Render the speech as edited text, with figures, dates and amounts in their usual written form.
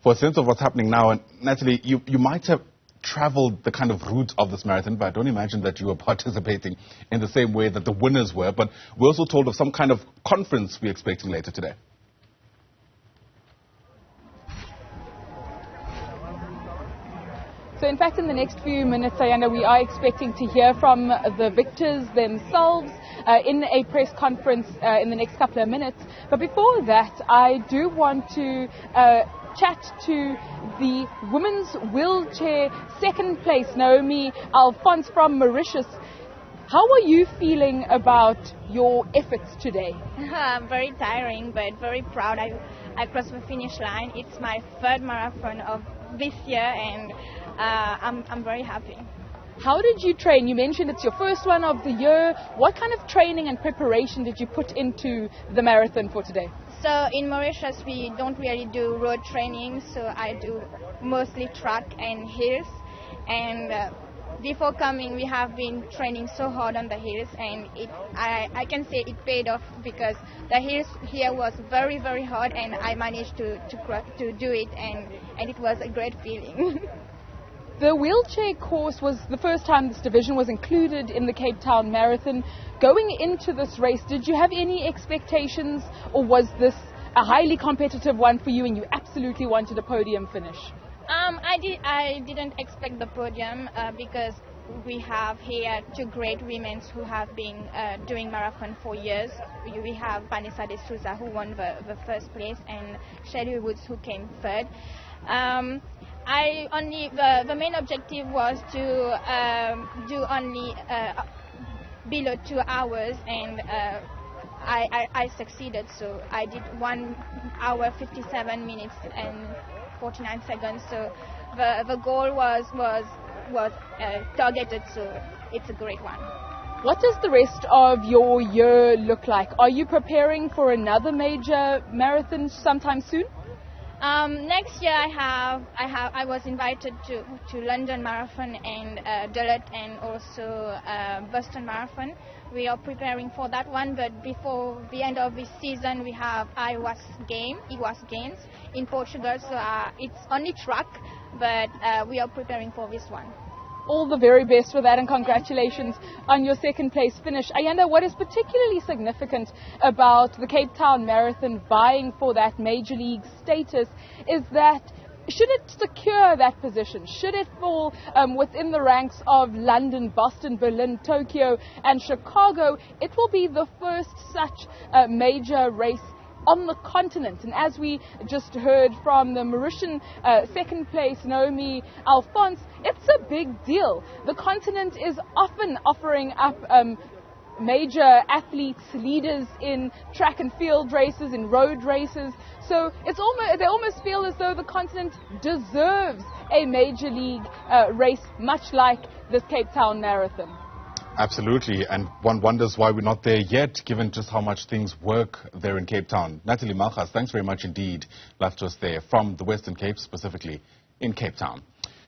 for a sense of what's happening now. And Natalie, you might have traveled the kind of route of this marathon, but I don't imagine that you were participating in the same way that the winners were. But we're also told of some kind of conference we're expecting later today. So in fact, in the next few minutes, Ayanda, we are expecting to hear from the victors themselves in a press conference in the next couple of minutes. But before that, I do want to chat to the women's wheelchair second place, Naomi Alphonse from Mauritius. How are you feeling about your efforts today? Very tiring, but very proud. I crossed the finish line. It's my third marathon of this year, and I'm very happy. How did you train? You mentioned it's your first one of the year. What kind of training and preparation did you put into the marathon for today? So in Mauritius, we don't really do road training, so I do mostly track and hills. And before coming, we have been training so hard on the hills, and I can say it paid off, because the hills here was very, very hard, and I managed to do it, and it was a great feeling. The wheelchair course was the first time this division was included in the Cape Town Marathon. Going into this race, did you have any expectations, or was this a highly competitive one for you and you absolutely wanted a podium finish? I didn't expect the podium because we have here two great women who have been doing marathon for years. We have Vanessa de Souza, who won the first place, and Shelly Woods, who came third. The main objective was to do only below 2 hours, and I succeeded. So I did 1 hour 57 minutes and 49 seconds. So the goal was targeted. So it's a great one. What does the rest of your year look like? Are you preparing for another major marathon sometime soon? Next year I was invited to London Marathon and Duluth and also Boston Marathon. We are preparing for that one, but before the end of this season we have IWAS Games in Portugal, so it's only track, but we are preparing for this one. All the very best for that, and congratulations on your second place finish. Ayanda, what is particularly significant about the Cape Town Marathon vying for that major league status is that should it secure that position, should it fall within the ranks of London, Boston, Berlin, Tokyo and Chicago, it will be the first such major race on the continent. And as we just heard from the Mauritian second place, Naomi Alphonse, it's a big deal. The continent is often offering up major athletes, leaders in track and field races, in road races. So they almost feel as though the continent deserves a major league race, much like this Cape Town Marathon. Absolutely, and one wonders why we're not there yet, given just how much things work there in Cape Town. Natalie, Malgas, thanks very much indeed. Left us there from the Western Cape, specifically in Cape Town.